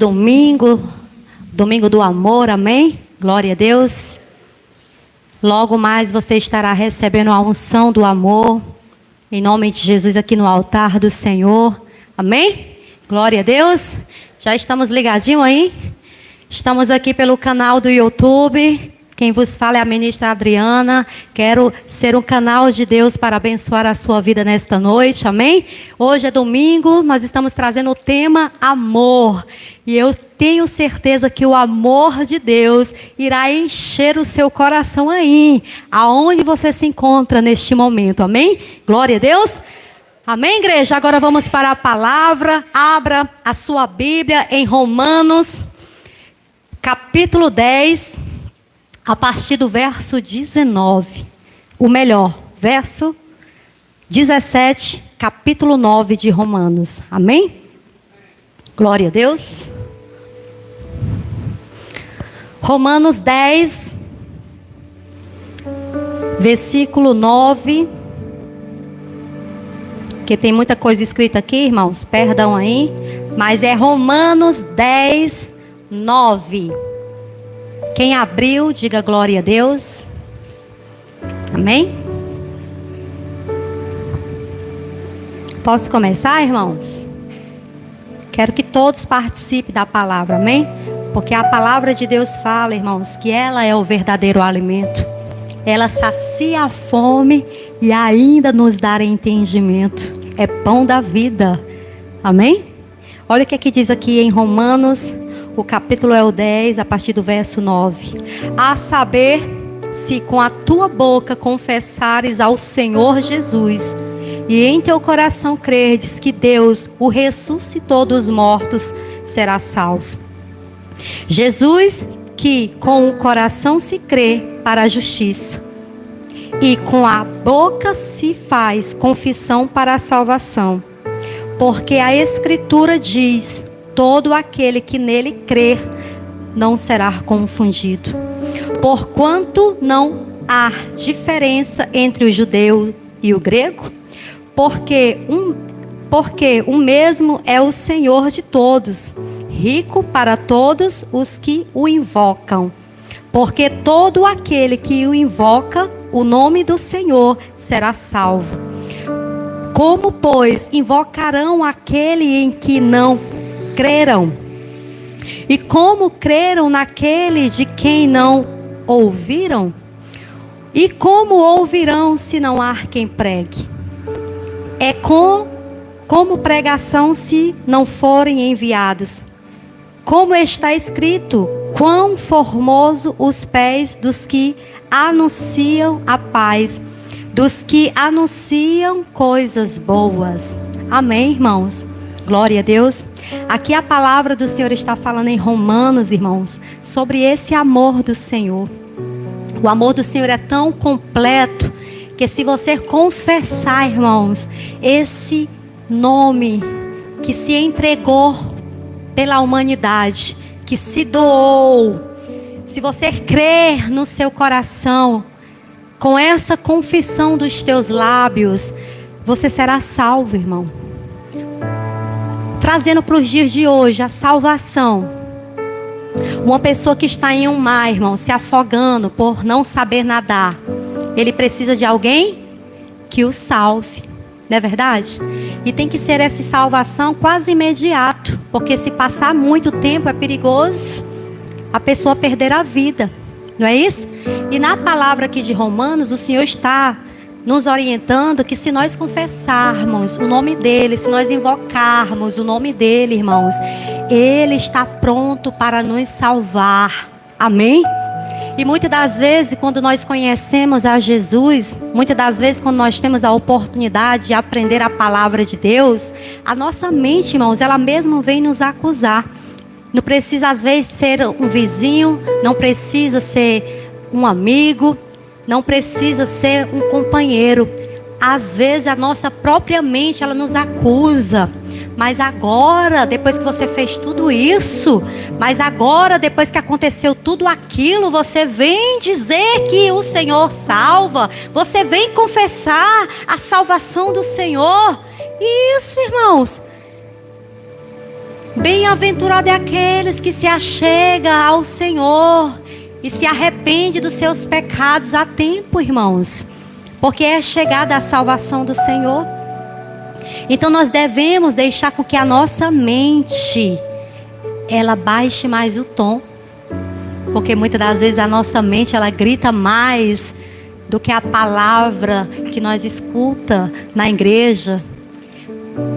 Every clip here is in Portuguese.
domingo, domingo do amor, amém? Glória a Deus. Logo mais você estará recebendo a unção do amor, em nome de Jesus, aqui no altar do Senhor, amém? Glória a Deus. Já estamos ligadinhos aí? Estamos aqui pelo canal do YouTube. Quem vos fala é a ministra Adriana. Quero ser um canal de Deus para abençoar a sua vida nesta noite, amém? Hoje é domingo, nós estamos trazendo o tema amor. E eu tenho certeza que o amor de Deus irá encher o seu coração aí, aonde você se encontra neste momento, amém? Glória a Deus. Amém, igreja? Agora vamos para a palavra. Abra a sua Bíblia em Romanos, capítulo 10. A partir do verso 19, o melhor, verso 17, capítulo 9 de Romanos, amém? Glória a Deus. Romanos 10, versículo 9, que tem muita coisa escrita aqui, irmãos, perdão aí, mas é Romanos 10, 9. Quem abriu, diga glória a Deus. Amém? Posso começar, irmãos? Quero que todos participem da palavra, amém? Porque a palavra de Deus fala, irmãos, que ela é o verdadeiro alimento. Ela sacia a fome e ainda nos dá entendimento. É pão da vida. Amém? Olha o que diz aqui em Romanos. O capítulo é o 10, a partir do verso 9. A saber, se com a tua boca confessares ao Senhor Jesus, e em teu coração creres que Deus o ressuscitou dos mortos, será salvo. Jesus, que com o coração se crê para a justiça, e com a boca se faz confissão para a salvação. Porque a Escritura diz: todo aquele que nele crer não será confundido. Porquanto não há diferença entre o judeu e o grego, porque o mesmo é o Senhor de todos, rico para todos os que o invocam. Porque todo aquele que o invoca, o nome do Senhor, será salvo. Como, pois, invocarão aquele em que não creram? E como creram naquele de quem não ouviram? E como ouvirão se não há quem pregue? É como pregação se não forem enviados? Como está escrito: quão formoso os pés dos que anunciam a paz, dos que anunciam coisas boas. Amém, irmãos? Glória a Deus. Aqui a palavra do Senhor está falando em Romanos, irmãos, sobre esse amor do Senhor. O amor do Senhor é tão completo que se você confessar, irmãos, esse nome que se entregou pela humanidade, que se doou, se você crer no seu coração, com essa confissão dos teus lábios, você será salvo, irmão. Trazendo para os dias de hoje a salvação. Uma pessoa que está em um mar, irmão, se afogando por não saber nadar, ele precisa de alguém que o salve, não é verdade? E tem que ser essa salvação quase imediato, porque se passar muito tempo é perigoso a pessoa perder a vida, não é isso? E na palavra aqui de Romanos, o Senhor está nos orientando que se nós confessarmos o nome dele, se nós invocarmos o nome dele, irmãos, ele está pronto para nos salvar. Amém? E muitas das vezes, quando nós conhecemos a Jesus, muitas das vezes, quando nós temos a oportunidade de aprender a palavra de Deus, a nossa mente, irmãos, ela mesma vem nos acusar. Não precisa, às vezes, ser um vizinho, não precisa ser um amigo, não precisa ser um companheiro. Às vezes a nossa própria mente, ela nos acusa. Mas agora, depois que você fez tudo isso, mas agora, depois que aconteceu tudo aquilo, você vem dizer que o Senhor salva. Você vem confessar a salvação do Senhor. Isso, irmãos. Bem-aventurado é aqueles que se achegam ao Senhor e se arrepende dos seus pecados a tempo, irmãos, porque é chegada a salvação do Senhor. Então nós devemos deixar com que a nossa mente, ela baixe mais o tom, porque muitas das vezes a nossa mente, ela grita mais do que a palavra que nós escuta na igreja.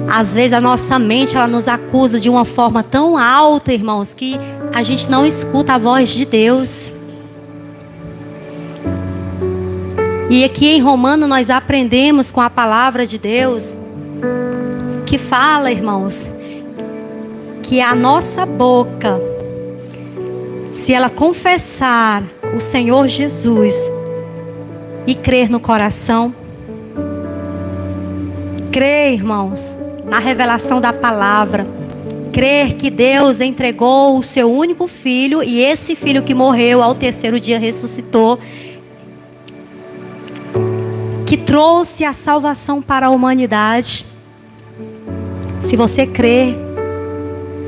Às vezes a nossa mente, ela nos acusa de uma forma tão alta, irmãos, que a gente não escuta a voz de Deus. E aqui em Romanos nós aprendemos com a palavra de Deus, que fala, irmãos, que a nossa boca, se ela confessar o Senhor Jesus e crer no coração, crer, irmãos, na revelação da palavra, crer que Deus entregou o seu único filho, e esse filho que morreu ao terceiro dia ressuscitou, que trouxe a salvação para a humanidade. Se você crer,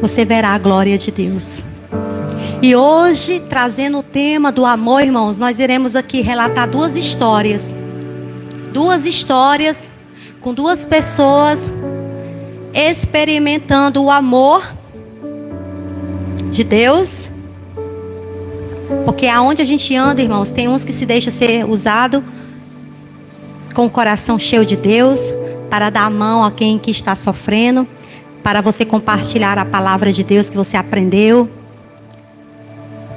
você verá a glória de Deus. E hoje, trazendo o tema do amor, irmãos, nós iremos aqui relatar duas histórias com duas pessoas experimentando o amor de Deus. Porque aonde a gente anda, irmãos, tem uns que se deixam ser usado com o coração cheio de Deus, para dar a mão a quem que está sofrendo, para você compartilhar a palavra de Deus que você aprendeu.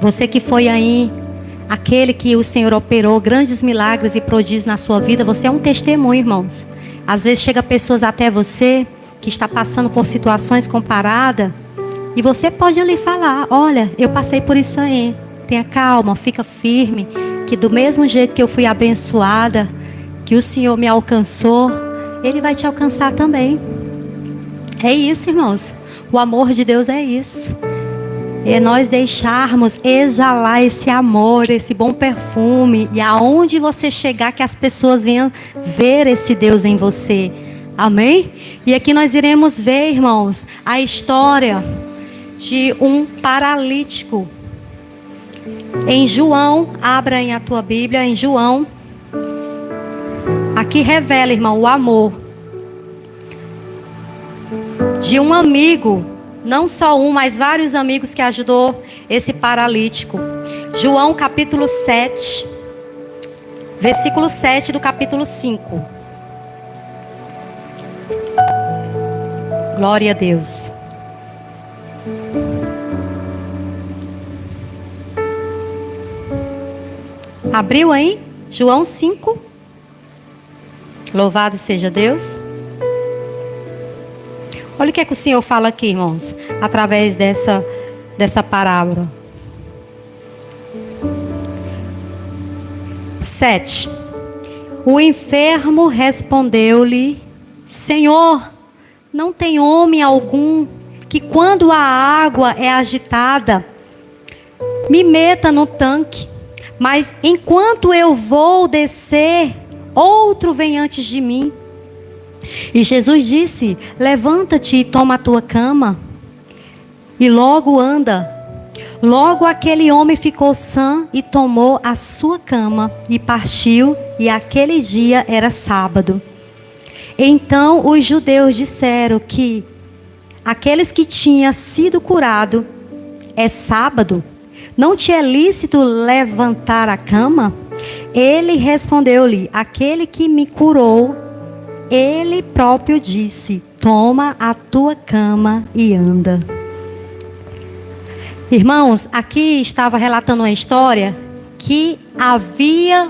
Você que foi aí, aquele que o Senhor operou grandes milagres e prodígios na sua vida, você é um testemunho, irmãos. Às vezes chega pessoas até você que está passando por situações comparadas, e você pode ali falar: olha, eu passei por isso aí. Tenha calma, fica firme, que do mesmo jeito que eu fui abençoada, que o Senhor me alcançou, Ele vai te alcançar também. É isso, irmãos. O amor de Deus é isso. É nós deixarmos exalar esse amor, esse bom perfume, e aonde você chegar, que as pessoas venham ver esse Deus em você. Amém? E aqui nós iremos ver, irmãos, a história de um paralítico. Em João, abra aí a tua Bíblia, em João. Aqui revela, irmão, o amor de um amigo, não só um, mas vários amigos que ajudou esse paralítico. João capítulo 7, versículo 7 do capítulo 5. Glória a Deus. Abriu aí? João 5. Louvado seja Deus. Olha o que é que o Senhor fala aqui, irmãos, através dessa parábola. 7. O enfermo respondeu-lhe: Senhor, não tem homem algum que, quando a água é agitada, me meta no tanque, mas enquanto eu vou descer, outro vem antes de mim. E Jesus disse: levanta-te e toma a tua cama. E logo anda. Logo aquele homem ficou sã e tomou a sua cama e partiu, e aquele dia era sábado. Então os judeus disseram que aqueles que tinham sido curados: é sábado, não te é lícito levantar a cama? Ele respondeu-lhe: aquele que me curou, ele próprio disse: toma a tua cama e anda. Irmãos, aqui estava relatando uma história que havia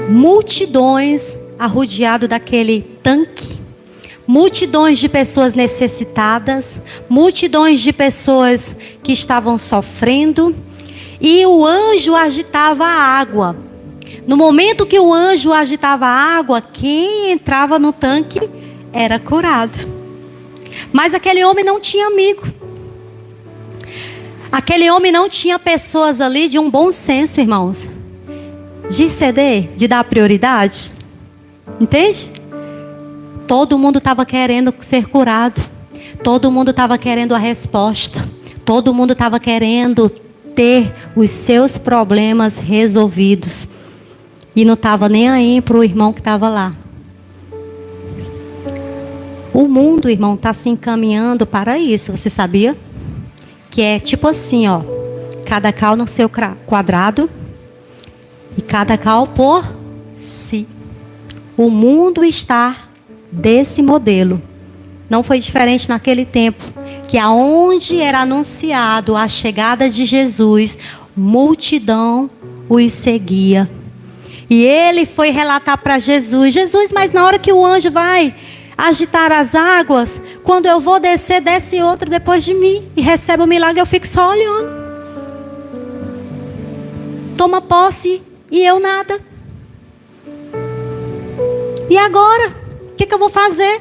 multidões arrodeado daquele tanque, multidões de pessoas necessitadas, multidões de pessoas que estavam sofrendo, e o anjo agitava a água. No momento que o anjo agitava a água, quem entrava no tanque era curado. Mas aquele homem não tinha amigo. Aquele homem não tinha pessoas ali de um bom senso, irmãos, de ceder, de dar prioridade. Entende? Todo mundo estava querendo ser curado. Todo mundo estava querendo a resposta. Todo mundo estava querendo ter os seus problemas resolvidos. E não estava nem aí para o irmão que estava lá. O mundo, irmão, está se encaminhando para isso, você sabia? Que é tipo assim, ó. Cada cal no seu quadrado e cada cal por si. O mundo está desse modelo. Não foi diferente naquele tempo, que aonde era anunciado a chegada de Jesus, multidão os seguia. E ele foi relatar para Jesus: Jesus, mas na hora que o anjo vai agitar as águas, quando eu vou descer, desce outro depois de mim e recebe o milagre, eu fico só olhando. Toma posse e eu nada. E agora? O que eu vou fazer?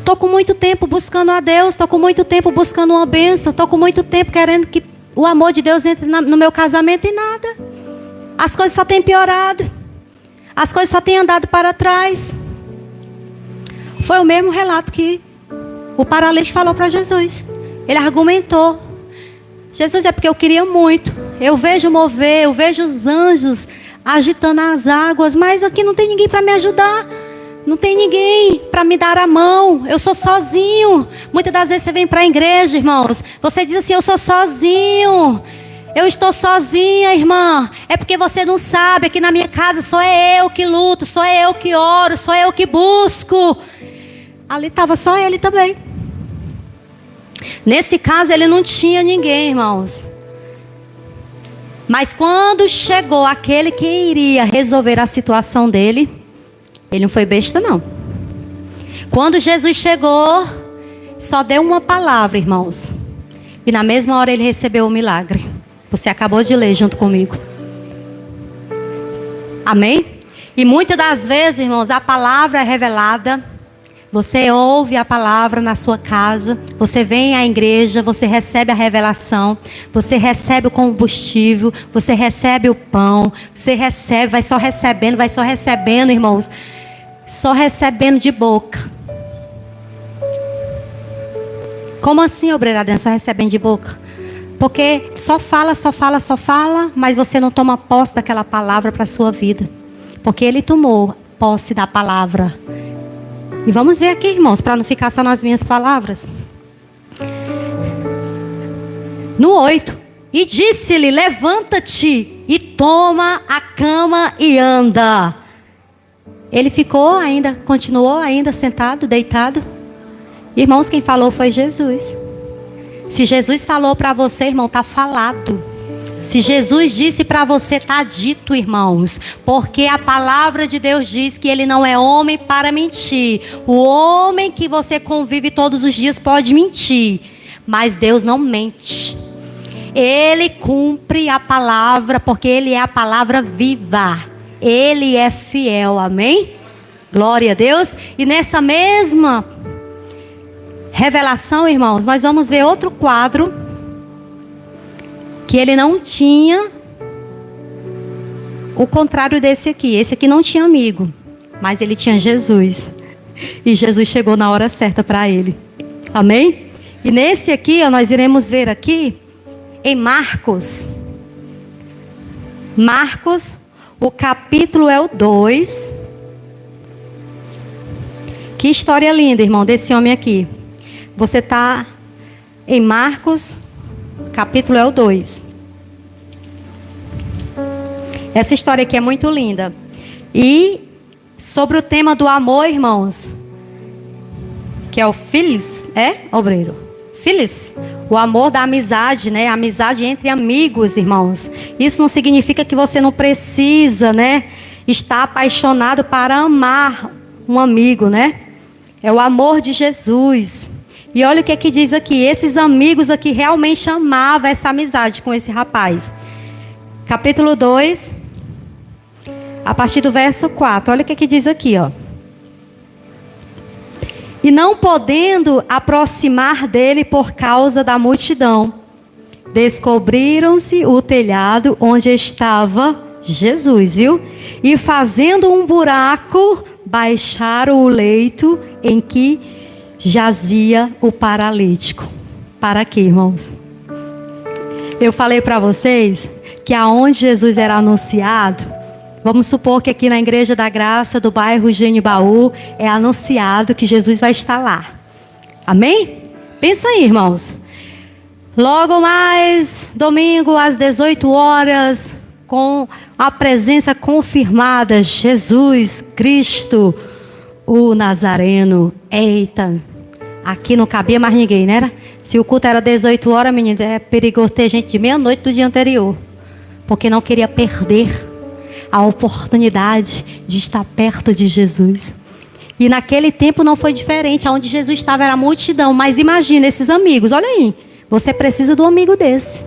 Estou com muito tempo buscando a Deus, estou com muito tempo buscando uma bênção, estou com muito tempo querendo que o amor de Deus entre no meu casamento e nada. As coisas só têm piorado. As coisas só têm andado para trás. Foi o mesmo relato que o paralítico falou para Jesus. Ele argumentou: Jesus, é porque eu queria muito. Eu vejo mover, eu vejo os anjos agitando as águas, mas aqui não tem ninguém para me ajudar. Não tem ninguém para me dar a mão. Eu sou sozinho. Muitas das vezes você vem para a igreja, irmãos. Você diz assim: eu sou sozinho. Eu estou sozinha, irmã. É porque você não sabe. Aqui na minha casa sou eu que luto, sou eu que oro, sou eu que busco. Ali estava só ele também. Nesse caso ele não tinha ninguém, irmãos. Mas quando chegou aquele que iria resolver a situação dele, ele não foi besta, não. Quando Jesus chegou, só deu uma palavra, irmãos. E na mesma hora ele recebeu o milagre. Você acabou de ler junto comigo. Amém? E muitas das vezes, irmãos, a palavra é revelada. Você ouve a palavra na sua casa. Você vem à igreja, você recebe a revelação. Você recebe o combustível. Você recebe o pão. Você recebe, vai só recebendo, irmãos. Só recebendo de boca. Como assim, obreira? Só recebendo de boca? Porque só fala, mas você não toma posse daquela palavra para a sua vida. Porque ele tomou posse da palavra. E vamos ver aqui, irmãos, para não ficar só nas minhas palavras. No 8. E disse-lhe: levanta-te e toma a cama e anda. Ele continuou ainda sentado, deitado. Irmãos, quem falou foi Jesus. Se Jesus falou para você, irmão, está falado. Se Jesus disse para você, está dito, irmãos. Porque a palavra de Deus diz que ele não é homem para mentir. O homem que você convive todos os dias pode mentir, mas Deus não mente. Ele cumpre a palavra, porque ele é a palavra viva. Ele é fiel, amém? Glória a Deus. E nessa mesma revelação, irmãos, nós vamos ver outro quadro que ele não tinha, o contrário desse aqui. Esse aqui não tinha amigo, mas ele tinha Jesus. E Jesus chegou na hora certa para ele. Amém? E nesse aqui, ó, nós iremos ver aqui em Marcos. Marcos, o capítulo é o 2. Que história linda, irmão, desse homem aqui. Você está em Marcos, capítulo é o 2. Essa história aqui é muito linda. E sobre o tema do amor, irmãos, que é o Filis, obreiro? Filis, o amor da amizade, né? A amizade entre amigos, irmãos. Isso não significa que você não precisa, né, estar apaixonado para amar um amigo, né? É o amor de Jesus. E olha o que diz aqui. Esses amigos aqui realmente amavam essa amizade com esse rapaz. Capítulo 2, a partir do verso 4. Olha o que diz aqui, ó. E não podendo aproximar dele por causa da multidão, descobriram-se o telhado onde estava Jesus, viu? E fazendo um buraco, baixaram o leito em que jazia o paralítico. Para quê, irmãos? Eu falei para vocês que aonde Jesus era anunciado, vamos supor que aqui na Igreja da Graça do bairro Genibaú é anunciado que Jesus vai estar lá. Amém? Pensa aí, irmãos. Logo mais, domingo às 18 horas, com a presença confirmada, Jesus Cristo, o Nazareno. Eita, aqui não cabia mais ninguém, né? Se o culto era 18 horas, menino, é perigoso ter gente de meia-noite do dia anterior. Porque não queria perder a oportunidade de estar perto de Jesus. E naquele tempo não foi diferente. Onde Jesus estava era a multidão. Mas imagina esses amigos, olha aí. Você precisa de um amigo desse.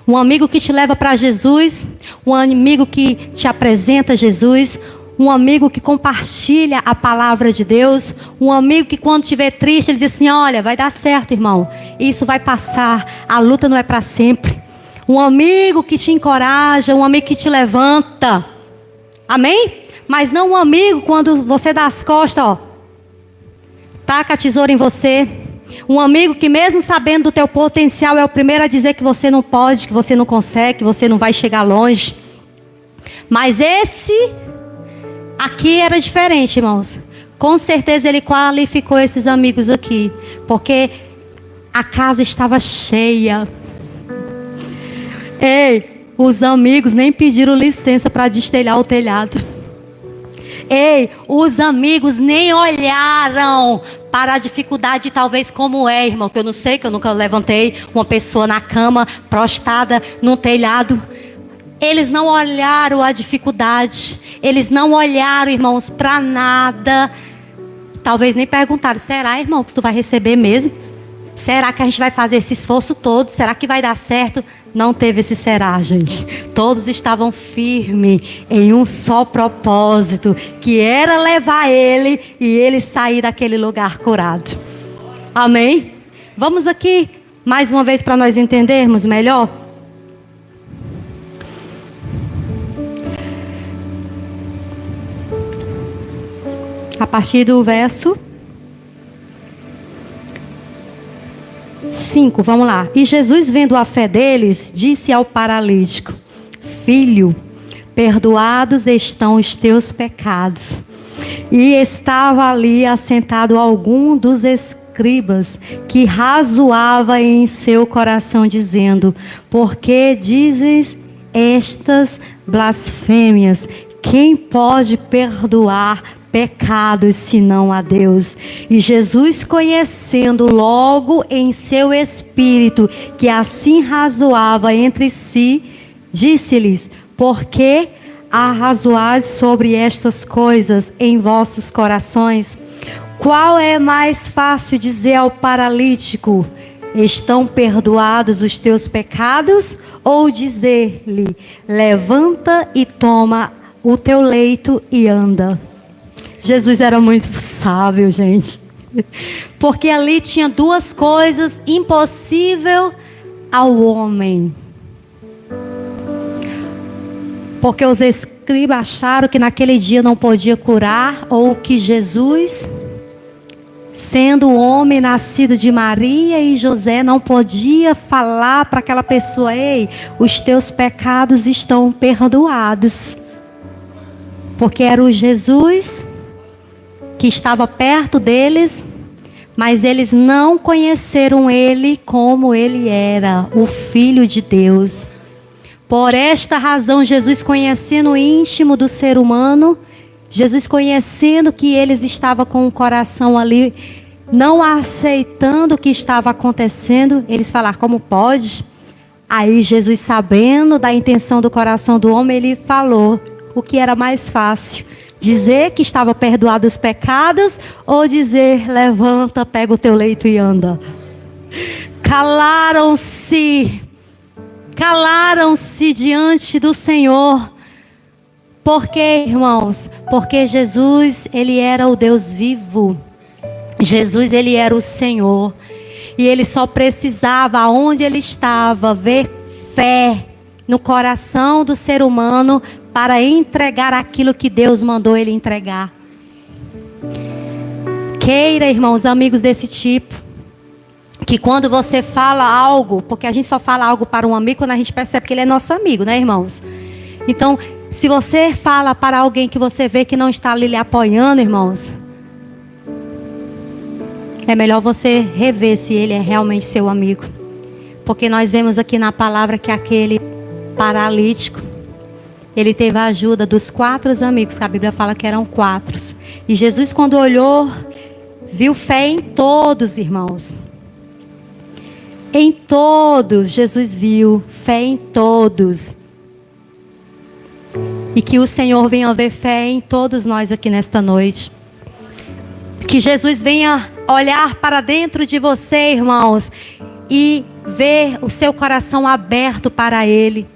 Um amigo que te leva para Jesus. Um amigo que te apresenta Jesus. Um amigo que compartilha a palavra de Deus. Um amigo que quando estiver triste, ele diz assim, olha, vai dar certo, irmão. Isso vai passar. A luta não é para sempre. Um amigo que te encoraja. Um amigo que te levanta. Amém? Mas não um amigo quando você dá as costas, ó. Taca a tesoura em você. Um amigo que mesmo sabendo do teu potencial é o primeiro a dizer que você não pode, que você não consegue, que você não vai chegar longe. Mas esse aqui era diferente, irmãos. Com certeza ele qualificou esses amigos aqui. Porque a casa estava cheia. Ei, os amigos nem pediram licença para destelhar o telhado. Ei, os amigos nem olharam para a dificuldade, talvez como é, irmão, que eu não sei, que eu nunca levantei uma pessoa na cama, prostrada, num telhado. Eles não olharam a dificuldade, eles não olharam, irmãos, para nada. Talvez nem perguntaram, será, irmão, que tu vai receber mesmo? Será que a gente vai fazer esse esforço todo? Será que vai dar certo? Não teve esse será, gente. Todos estavam firmes em um só propósito, que era levar ele e ele sair daquele lugar curado. Amém? Vamos aqui, mais uma vez, para nós entendermos melhor. A partir do verso 5, vamos lá. E Jesus, vendo a fé deles, disse ao paralítico: Filho, perdoados estão os teus pecados. E estava ali assentado algum dos escribas, que razoava em seu coração, dizendo: Por que dizes estas blasfêmias? Quem pode perdoar pecados senão a Deus? E Jesus, conhecendo logo em seu espírito que assim razoava entre si, disse-lhes: Por que arrazoais sobre estas coisas em vossos corações? Qual é mais fácil dizer ao paralítico: estão perdoados os teus pecados? Ou dizer-lhe: levanta e toma o teu leito e anda? Jesus era muito sábio, gente. Porque ali tinha duas coisas impossíveis ao homem. Porque os escribas acharam que naquele dia não podia curar, ou que Jesus, sendo homem nascido de Maria e José, não podia falar para aquela pessoa: ei, os teus pecados estão perdoados. Porque era o Jesus que estava perto deles, mas eles não conheceram ele como ele era, o Filho de Deus. Por esta razão, Jesus, conhecendo o íntimo do ser humano, Jesus conhecendo que eles estavam com o coração ali, não aceitando o que estava acontecendo, eles falaram: como pode? Aí Jesus, sabendo da intenção do coração do homem, ele falou o que era mais fácil: dizer que estava perdoado os pecados, ou dizer: levanta, pega o teu leito e anda. Calaram-se diante do Senhor. Por quê, irmãos? Porque Jesus, ele era o Deus vivo. Jesus, ele era o Senhor. E ele só precisava, aonde ele estava, ver fé no coração do ser humano para entregar aquilo que Deus mandou ele entregar. queira, irmãos, amigos desse tipo. Que quando você fala algo, porque a gente só fala algo para um amigo quando a gente percebe que ele é nosso amigo, né, irmãos? Então, se você fala para alguém que você vê que não está ali lhe apoiando, irmãos, é melhor você rever se ele é realmente seu amigo. Porque nós vemos aqui na palavra que aquele paralítico, ele teve a ajuda dos 4 amigos, que a Bíblia fala que eram 4. E Jesus, quando olhou, viu fé em todos, irmãos. Em todos, Jesus viu fé em todos. E que o Senhor venha ver fé em todos nós aqui nesta noite. Que Jesus venha olhar para dentro de você, irmãos, e ver o seu coração aberto para Ele.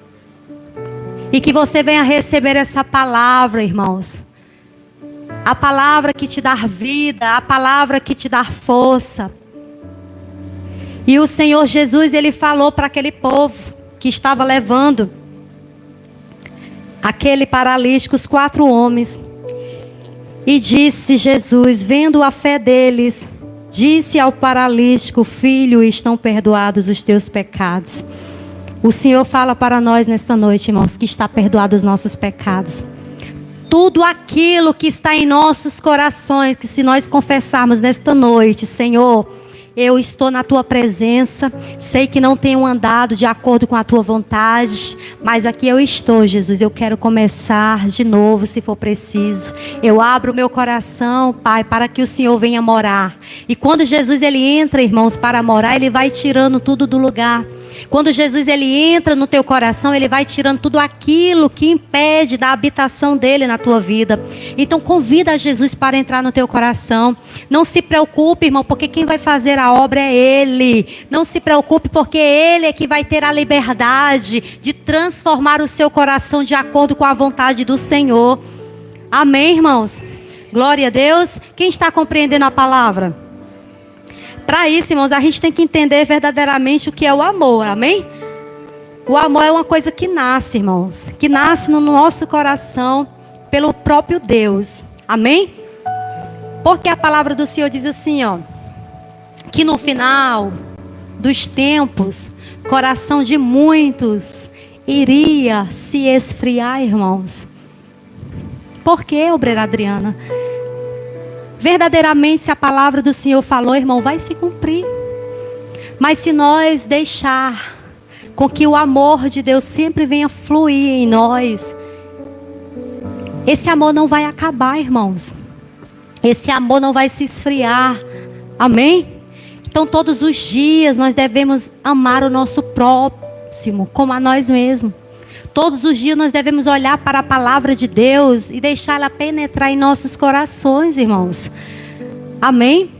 E que você venha receber essa palavra, irmãos. A palavra que te dá vida, a palavra que te dá força. E o Senhor Jesus, Ele falou para aquele povo que estava levando aquele paralítico, os 4 homens. E disse Jesus, vendo a fé deles, disse ao paralítico: filho, estão perdoados os teus pecados. O Senhor fala para nós nesta noite, irmãos, que está perdoado os nossos pecados. Tudo aquilo que está em nossos corações, que se nós confessarmos nesta noite: Senhor, eu estou na tua presença, sei que não tenho andado de acordo com a tua vontade, mas aqui eu estou, Jesus, eu quero começar de novo se for preciso. Eu abro o meu coração, Pai, para que o Senhor venha morar. E quando Jesus ele entra, irmãos, para morar, ele vai tirando tudo do lugar. Quando Jesus ele entra no teu coração, ele vai tirando tudo aquilo que impede da habitação dele na tua vida. Então convida Jesus para entrar no teu coração. Não se preocupe, irmão, porque quem vai fazer a obra é Ele. Não se preocupe, porque Ele é que vai ter a liberdade de transformar o seu coração de acordo com a vontade do Senhor. Amém, irmãos? Glória a Deus. Quem está compreendendo a palavra? Para isso, irmãos, a gente tem que entender verdadeiramente o que é o amor, amém? O amor é uma coisa que nasce, irmãos, que nasce no nosso coração pelo próprio Deus, amém? Porque a palavra do Senhor diz assim, ó, que no final dos tempos, coração de muitos iria se esfriar, irmãos. Por quê, obreira Adriana? Verdadeiramente, se a palavra do Senhor falou, irmão, vai se cumprir. Mas se nós deixar com que o amor de Deus sempre venha fluir em nós, esse amor não vai acabar, irmãos. Esse amor não vai se esfriar. Amém? Então todos os dias nós devemos amar o nosso próximo como a nós mesmos. Todos os dias nós devemos olhar para a palavra de Deus e deixá-la penetrar em nossos corações, irmãos. Amém?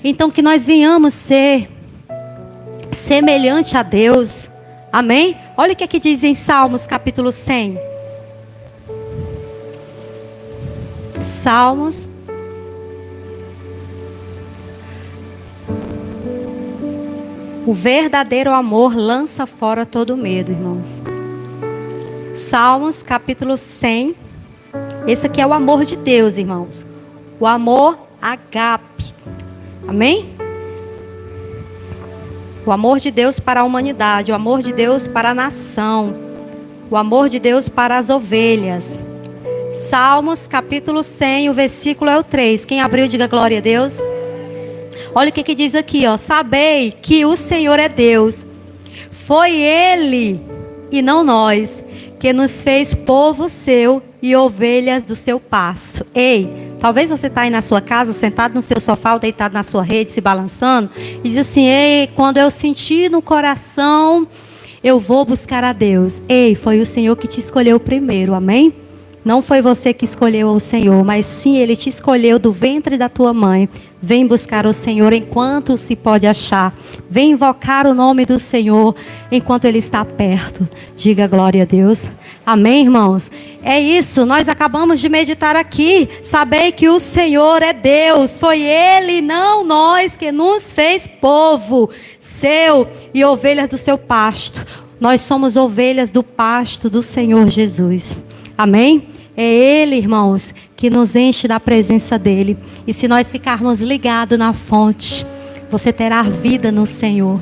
Então que nós venhamos ser semelhante a Deus. Amém? Olha o que aqui diz em Salmos capítulo 100. Salmos. O verdadeiro amor lança fora todo medo, irmãos. Salmos capítulo 100. Esse aqui é o amor de Deus, irmãos. O amor agape. Amém? O amor de Deus para a humanidade. O amor de Deus para a nação. O amor de Deus para as ovelhas. Salmos capítulo 100, o versículo é o 3. Quem abriu, diga glória a Deus. Olha o que diz aqui, ó. Sabei que o Senhor é Deus. Foi Ele e não nós que nos fez povo seu e ovelhas do seu pasto. Ei, talvez você está aí na sua casa, sentado no seu sofá ou deitado na sua rede, se balançando, e diz assim: ei, quando eu sentir no coração, eu vou buscar a Deus. Ei, foi o Senhor que te escolheu primeiro, amém? Não foi você que escolheu o Senhor, mas sim Ele te escolheu do ventre da tua mãe. Vem buscar o Senhor enquanto se pode achar. Vem invocar o nome do Senhor enquanto Ele está perto. Diga glória a Deus. Amém, irmãos? É isso, nós acabamos de meditar aqui. Sabei que o Senhor é Deus. Foi Ele, não nós, que nos fez povo seu e ovelhas do seu pasto. Nós somos ovelhas do pasto do Senhor Jesus. Amém? É Ele, irmãos, que nos enche da presença dEle. E se nós ficarmos ligados na fonte, você terá vida no Senhor.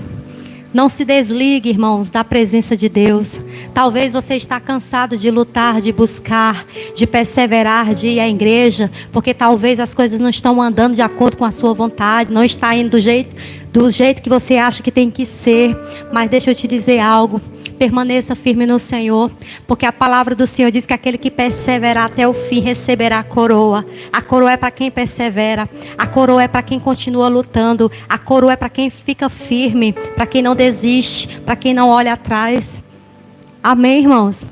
Não se desligue, irmãos, da presença de Deus. Talvez você está cansado de lutar, de buscar, de perseverar, de ir à igreja, porque talvez as coisas não estão andando de acordo com a sua vontade, não está indo do jeito que você acha que tem que ser. Mas deixa eu te dizer algo. Permaneça firme no Senhor, porque a palavra do Senhor diz que aquele que perseverar até o fim receberá a coroa. A coroa é para quem persevera, a coroa é para quem continua lutando, a coroa é para quem fica firme, para quem não desiste, para quem não olha atrás. Amém, irmãos?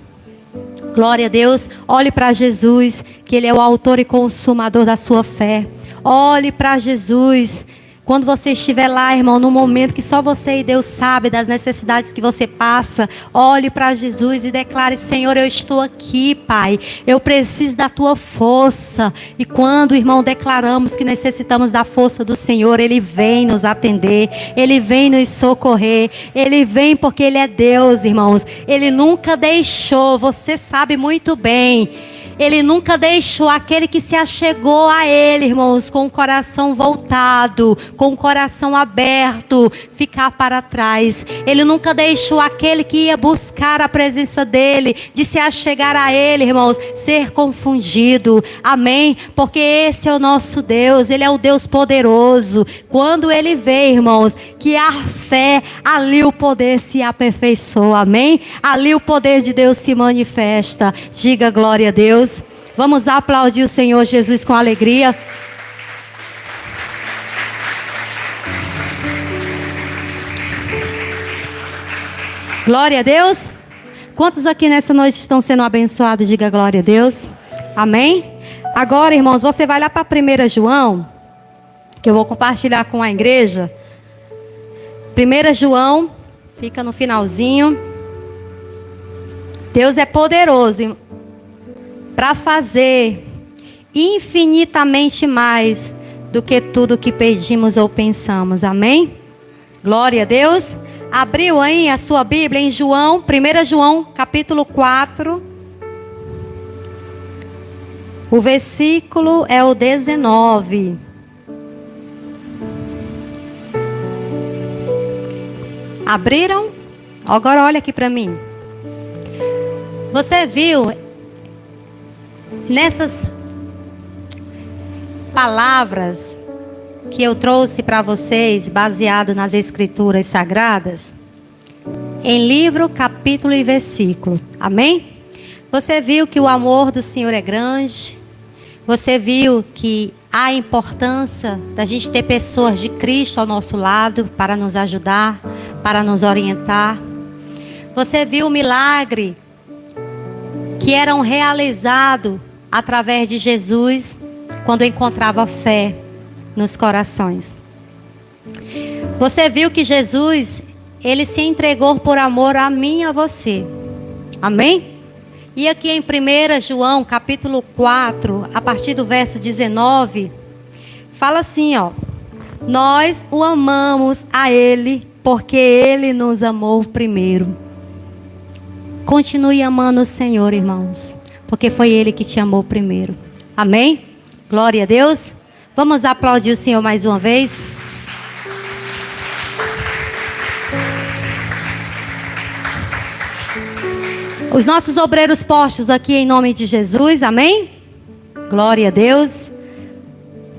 Glória a Deus. Olhe para Jesus, que Ele é o autor e consumador da sua fé. Olhe para Jesus. Quando você estiver lá, irmão, no momento que só você e Deus sabe das necessidades que você passa, olhe para Jesus e declare: Senhor, eu estou aqui, Pai. Eu preciso da tua força. E quando, irmão, declaramos que necessitamos da força do Senhor, Ele vem nos atender. Ele vem nos socorrer. Ele vem porque Ele é Deus, irmãos. Ele nunca deixou, você sabe muito bem. Ele nunca deixou aquele que se achegou a Ele, irmãos, com o coração voltado, com o coração aberto, ficar para trás. Ele nunca deixou aquele que ia buscar a presença dEle, de se achegar a Ele, irmãos, ser confundido. Amém? Porque esse é o nosso Deus, Ele é o Deus poderoso. Quando Ele vê, irmãos, que há fé, ali o poder se aperfeiçoa. Amém? Ali o poder de Deus se manifesta. Diga glória a Deus. Vamos aplaudir o Senhor Jesus com alegria. Glória a Deus. Quantos aqui nessa noite estão sendo abençoados? Diga glória a Deus. Amém? Agora, irmãos, você vai lá para 1 João, que eu vou compartilhar com a igreja. 1 João, fica no finalzinho. Deus é poderoso para fazer infinitamente mais do que tudo que pedimos ou pensamos. Amém? Glória a Deus. Abriu aí a sua Bíblia em João, 1 João, capítulo 4. O versículo é o 19. Abriram? Agora olha aqui para mim. Você viu nessas palavras que eu trouxe para vocês, baseado nas Escrituras Sagradas, em livro, capítulo e versículo. Amém? Você viu que o amor do Senhor é grande. Você viu que há importância da gente ter pessoas de Cristo ao nosso lado para nos ajudar, para nos orientar. Você viu o milagre que eram realizados através de Jesus quando encontrava fé nos corações. Você viu que Jesus, Ele se entregou por amor a mim e a você. Amém? E aqui em 1 João, capítulo 4, a partir do verso 19, fala assim, ó: nós o amamos a Ele, porque Ele nos amou primeiro. Continue amando o Senhor, irmãos, porque foi Ele que te amou primeiro. Amém? Glória a Deus. Vamos aplaudir o Senhor mais uma vez. Os nossos obreiros postos aqui em nome de Jesus, amém? Glória a Deus.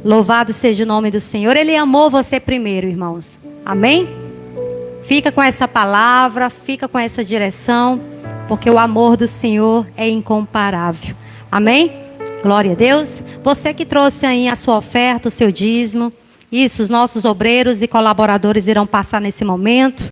Louvado seja o nome do Senhor. Ele amou você primeiro, irmãos. Amém? Fica com essa palavra, fica com essa direção, porque o amor do Senhor é incomparável. Amém? Glória a Deus. Você que trouxe aí a sua oferta, o seu dízimo, isso, os nossos obreiros e colaboradores irão passar nesse momento.